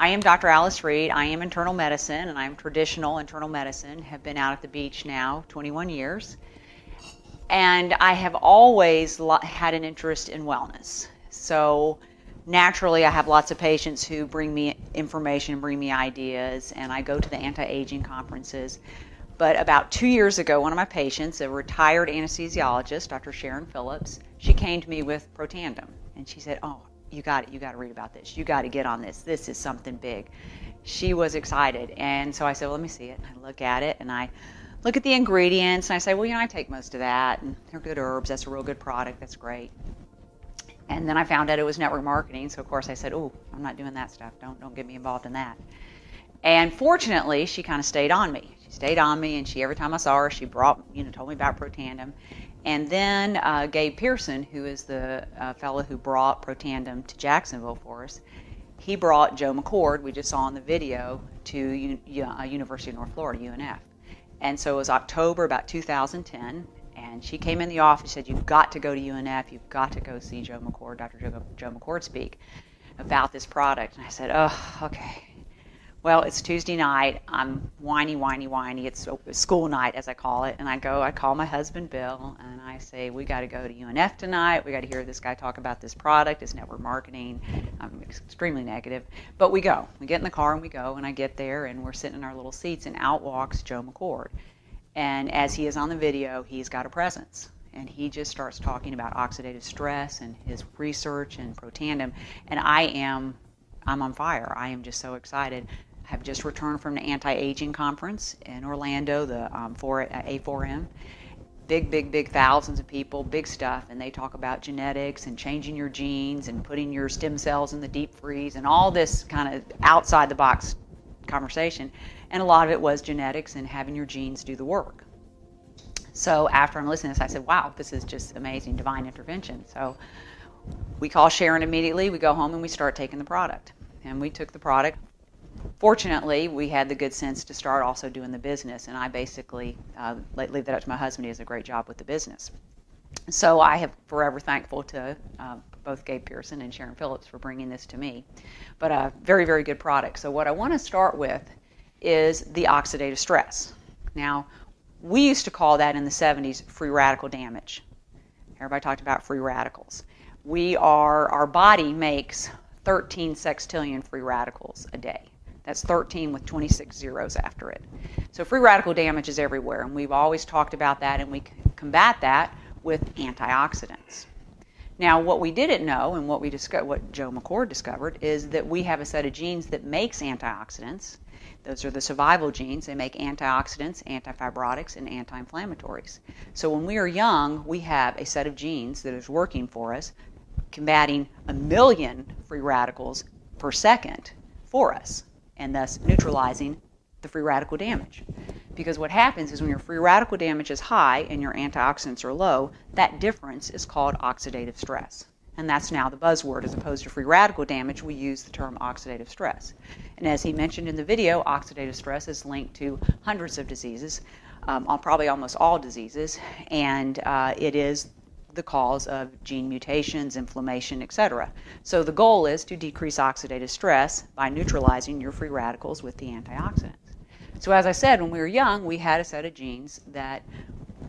I am Dr. Alice Reed. I am internal medicine, and I'm traditional internal medicine. Have been out at the beach now 21 years. And I have always had an interest in wellness. So naturally, I have lots of patients who bring me information, bring me ideas, and I go to the anti-aging conferences. But about 2 years ago, one of my patients, a retired anesthesiologist, Dr. Sharon Phillips, she came to me with Protandim. And she said, oh, you got to read about this. You got to get on this. This is something big. She was excited. And so I said, well, let me see it. And I look at it, and I look at the ingredients, and I say, well, I take most of that, and they're good herbs. That's a real good product. That's great. And then I found out it was network marketing, so of course I said, oh, I'm not doing that stuff. Don't get me involved in that. And fortunately, she kind of stayed on me. She stayed on me, and every time I saw her, she told me about Protandim. And then Gabe Pearson, who is the fellow who brought Protandim to Jacksonville for us, he brought Joe McCord, we just saw in the video, to University of North Florida, UNF. And so it was October about 2010, and she came in the office and said, you've got to go to UNF, you've got to go see Joe McCord, Dr. Joe McCord speak about this product. And I said, oh, okay. Well, it's Tuesday night. I'm whiny. It's school night, as I call it. And I call my husband, Bill, and I say, we got to go to UNF tonight. We got to hear this guy talk about this product, it's network marketing. I'm extremely negative. But we go. We get in the car and we go, and I get there, and we're sitting in our little seats, and out walks Joe McCord. And as he is on the video, he's got a presence. And he just starts talking about oxidative stress and his research and Protandim. And I'm on fire. I am just so excited. I have just returned from the anti-aging conference in Orlando, the A4M. Big thousands of people, big stuff, and they talk about genetics and changing your genes and putting your stem cells in the deep freeze and all this kind of outside the box conversation. And a lot of it was genetics and having your genes do the work. So after I'm listening to this, I said, wow, this is just amazing, divine intervention. So we call Sharon immediately, we go home and we start taking the product. And we took the product. Fortunately, we had the good sense to start also doing the business, and I basically leave that up to my husband. He does a great job with the business. So I have forever thankful to both Gabe Pearson and Sharon Phillips for bringing this to me. But a very, very good product. So what I want to start with is the oxidative stress. Now, we used to call that in the 70s free radical damage. Everybody talked about free radicals. Our body makes 13 sextillion free radicals a day. That's 13 with 26 zeros after it. So free radical damage is everywhere, and we've always talked about that, and we combat that with antioxidants. Now, what we didn't know, and what Joe McCord discovered, is that we have a set of genes that makes antioxidants. Those are the survival genes. They make antioxidants, antifibrotics, and anti-inflammatories. So when we are young, we have a set of genes that is working for us, combating 1 million free radicals per second for us, and thus neutralizing the free radical damage. Because what happens is when your free radical damage is high and your antioxidants are low, that difference is called oxidative stress. And that's now the buzzword. As opposed to free radical damage, we use the term oxidative stress. And as he mentioned in the video, oxidative stress is linked to hundreds of diseases, probably almost all diseases, and it is the cause of gene mutations, inflammation, etc. So the goal is to decrease oxidative stress by neutralizing your free radicals with the antioxidants. So as I said, when we were young, we had a set of genes that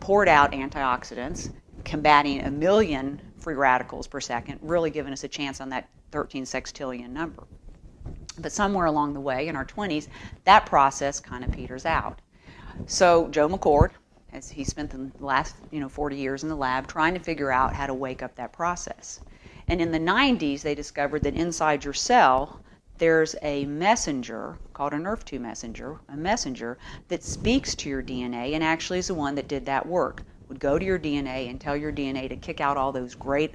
poured out antioxidants, combating 1 million free radicals per second, really giving us a chance on that 13 sextillion number. But somewhere along the way, in our 20s, that process kind of peters out. So Joe McCord, as he spent the last 40 years in the lab trying to figure out how to wake up that process. And in the 90s, they discovered that inside your cell, there's a messenger called a Nrf2 messenger, a messenger that speaks to your DNA and actually is the one that did that work. Would go to your DNA and tell your DNA to kick out all those great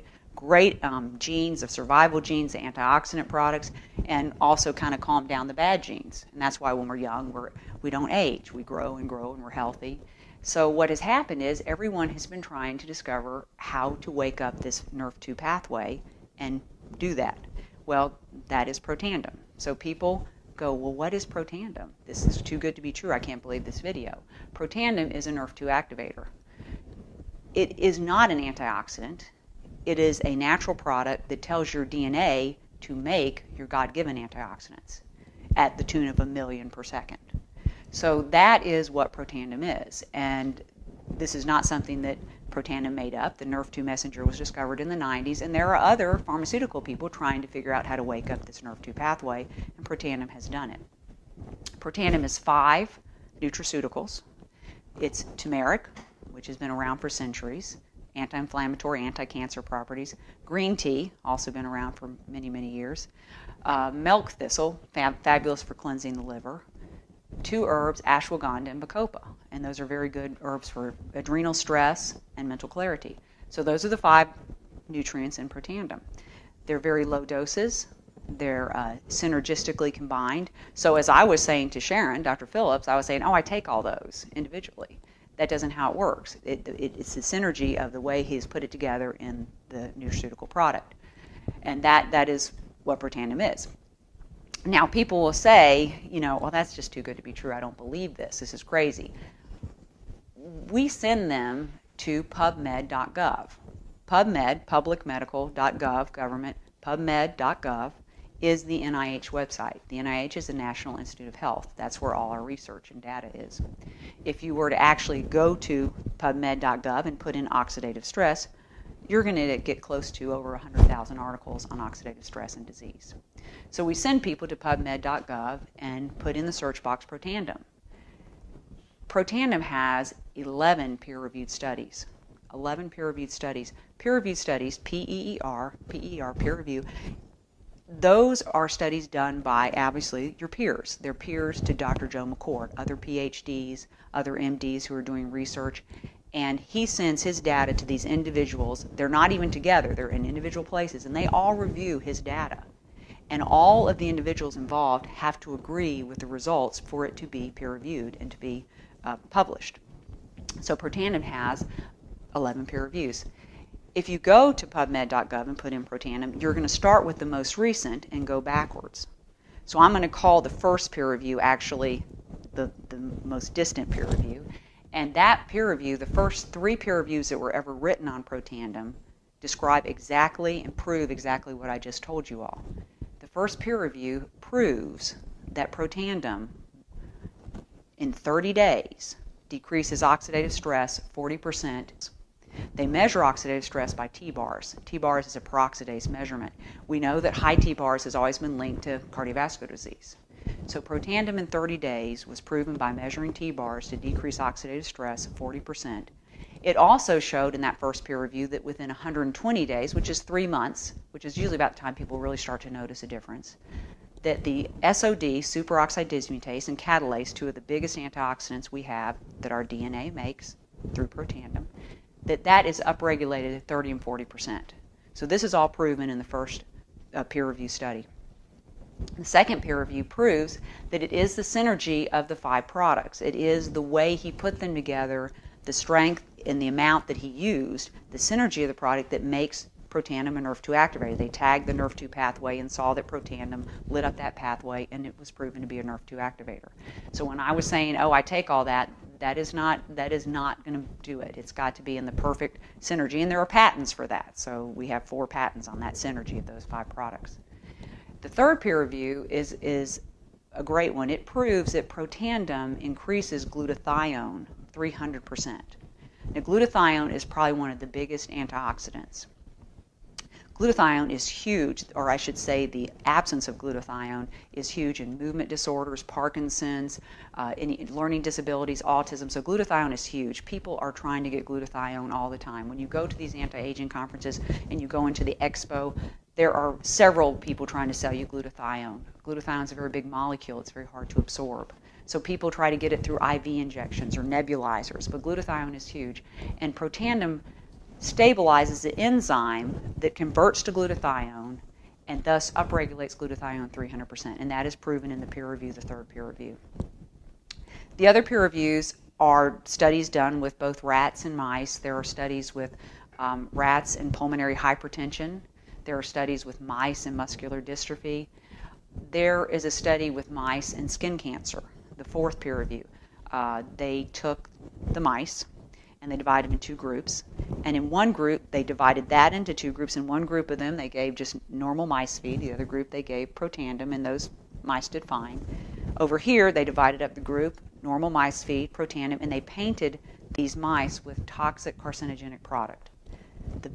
genes, the survival genes, the antioxidant products, and also kind of calm down the bad genes. And that's why when we're young, we don't age. We grow and we're healthy. So what has happened is everyone has been trying to discover how to wake up this Nrf2 pathway and do that. Well, that is Protandim. So people go, well, what is Protandim? This is too good to be true. I can't believe this video. Protandim is a Nrf2 activator. It is not an antioxidant. It is a natural product that tells your DNA to make your God-given antioxidants. at the tune of 1 million per second. So that is what Protandim is. And this is not something that Protandim made up. The Nrf2 messenger was discovered in the 90s, and there are other pharmaceutical people trying to figure out how to wake up this Nrf2 pathway, and Protandim has done it. Protandim is 5 nutraceuticals. It's turmeric, which has been around for centuries, anti-inflammatory, anti-cancer properties. Green tea, also been around for many, many years. Milk thistle, fabulous for cleansing the liver. 2 herbs, ashwagandha and bacopa, and those are very good herbs for adrenal stress and mental clarity. So those are the 5 nutrients in Protandim. They're very low doses. They're synergistically combined. So as I was saying to Sharon, Dr. Phillips, I was saying, oh, I take all those individually. That doesn't how it works. It's the synergy of the way he's put it together in the nutraceutical product. And that is what Protandim is. Now, people will say, well, that's just too good to be true. I don't believe this. This is crazy. We send them to pubmed.gov. PubMed, publicmedical.gov, government, pubmed.gov is the NIH website. The NIH is the National Institute of Health. That's where all our research and data is. If you were to actually go to pubmed.gov and put in oxidative stress, you're going to get close to over 100,000 articles on oxidative stress and disease. So we send people to pubmed.gov and put in the search box Protandim. Protandim has 11 peer-reviewed studies. 11 peer-reviewed studies. Peer-reviewed studies, P-E-E-R, peer review, those are studies done by, obviously, your peers. They're peers to Dr. Joe McCord, other PhDs, other MDs who are doing research. And he sends his data to these individuals. They're not even together. They're in individual places. And they all review his data. And all of the individuals involved have to agree with the results for it to be peer-reviewed and to be published. So Protandim has 11 peer reviews. If you go to pubmed.gov and put in Protandim, you're going to start with the most recent and go backwards. So I'm going to call the first peer review actually the most distant peer review. And that peer review, the first 3 peer reviews that were ever written on Protandim, describe exactly and prove exactly what I just told you all. The first peer review proves that Protandim, in 30 days, decreases oxidative stress 40%. They measure oxidative stress by T-bars. T-bars is a peroxidase measurement. We know that high T-bars has always been linked to cardiovascular disease. So Protandim in 30 days was proven by measuring T-bars to decrease oxidative stress 40%. It also showed in that first peer review that within 120 days, which is 3 months, which is usually about the time people really start to notice a difference, that the SOD, superoxide dismutase, and catalase, 2 of the biggest antioxidants we have that our DNA makes through Protandim, that is upregulated at 30 and 40%. So this is all proven in the first peer review study. The second peer review proves that it is the synergy of the 5 products. It is the way he put them together, the strength and the amount that he used, the synergy of the product that makes Protandim a Nrf2 activator. They tagged the Nrf2 pathway and saw that Protandim lit up that pathway, and it was proven to be a Nrf2 activator. So when I was saying, oh, I take all that, that is not going to do it. It's got to be in the perfect synergy, and there are patents for that. So we have 4 patents on that synergy of those 5 products. The third peer review is a great one. It proves that Protandim increases glutathione 300%. Now, glutathione is probably one of the biggest antioxidants. Glutathione is huge, or I should say the absence of glutathione is huge in movement disorders, Parkinson's, any learning disabilities, autism. So glutathione is huge. People are trying to get glutathione all the time. When you go to these anti-aging conferences and you go into the expo, there are several people trying to sell you glutathione. Glutathione is a very big molecule. It's very hard to absorb. So people try to get it through IV injections or nebulizers, but glutathione is huge. And Protandim stabilizes the enzyme that converts to glutathione and thus upregulates glutathione 300%. And that is proven in the peer review, the third peer review. The other peer reviews are studies done with both rats and mice. There are studies with rats and pulmonary hypertension. There are studies with mice and muscular dystrophy. There is a study with mice and skin cancer, the fourth peer review. They took the mice and they divided them in 2 groups. And in one group, they divided that into 2 groups. In one group of them, they gave just normal mice feed. The other group, they gave Protandim. And those mice did fine. Over here, they divided up the group, normal mice feed, Protandim, and they painted these mice with toxic carcinogenic product. The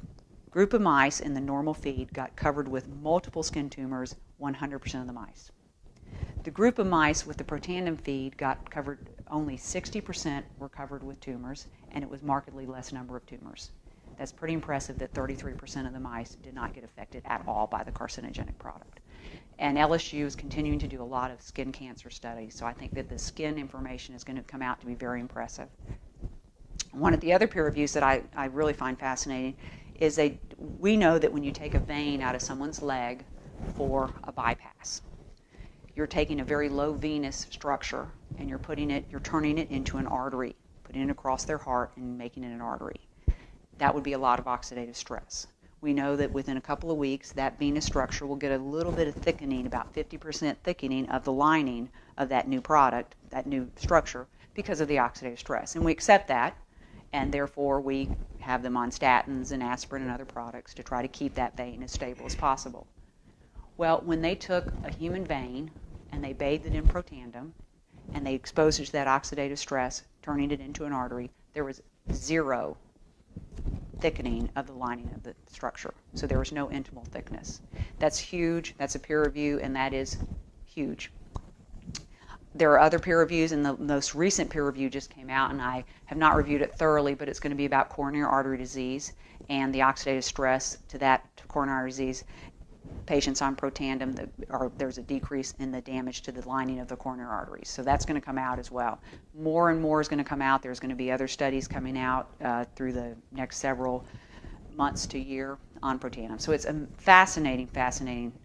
group of mice in the normal feed got covered with multiple skin tumors, 100% of the mice. The group of mice with the Protandim feed got covered, only 60% were covered with tumors, and it was markedly less number of tumors. That's pretty impressive that 33% of the mice did not get affected at all by the carcinogenic product. And LSU is continuing to do a lot of skin cancer studies, so I think that the skin information is going to come out to be very impressive. One of the other peer reviews that I really find fascinating is we know that when you take a vein out of someone's leg for a bypass, you're taking a very low venous structure and you're turning it into an artery, putting it across their heart and making it an artery. That would be a lot of oxidative stress. We know that within a couple of weeks, that venous structure will get a little bit of thickening, about 50% thickening of the lining of that new product, that new structure, because of the oxidative stress. And we accept that, and therefore we have them on statins and aspirin and other products to try to keep that vein as stable as possible. Well, when they took a human vein and they bathed it in Protandim and they exposed it to that oxidative stress, turning it into an artery, there was zero thickening of the lining of the structure. So there was no intimal thickness. That's huge. That's a peer review, and that is huge. There are other peer reviews, and the most recent peer review just came out, and I have not reviewed it thoroughly, but it's going to be about coronary artery disease and the oxidative stress to coronary artery disease. Patients on Protandim, there's a decrease in the damage to the lining of the coronary arteries. So that's going to come out as well. More and more is going to come out. There's going to be other studies coming out through the next several months to year on Protandim. So it's a fascinating,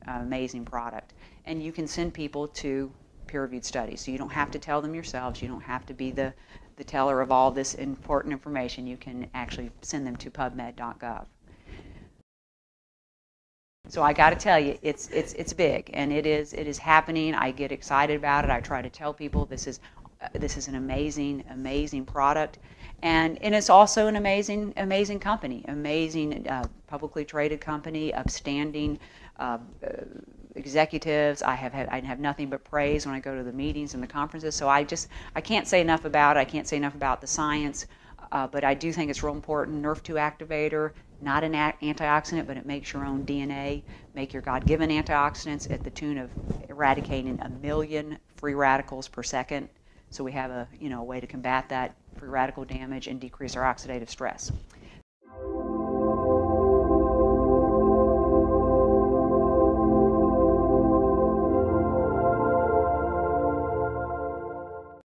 amazing product. And you can send people to peer-reviewed studies. So you don't have to tell them yourselves. You don't have to be the teller of all this important information. You can actually send them to pubmed.gov. So I got to tell you, it's big, and it is happening. I get excited about it. I try to tell people this is an amazing product, and it's also an amazing company, amazing publicly traded company, upstanding executives. I have nothing but praise when I go to the meetings and the conferences. So I can't say enough about it. I can't say enough about the science, but I do think it's real important. NRF2 activator. Not an antioxidant, but it makes your own DNA, make your God-given antioxidants at the tune of eradicating 1 million free radicals per second. So we have a way to combat that free radical damage and decrease our oxidative stress.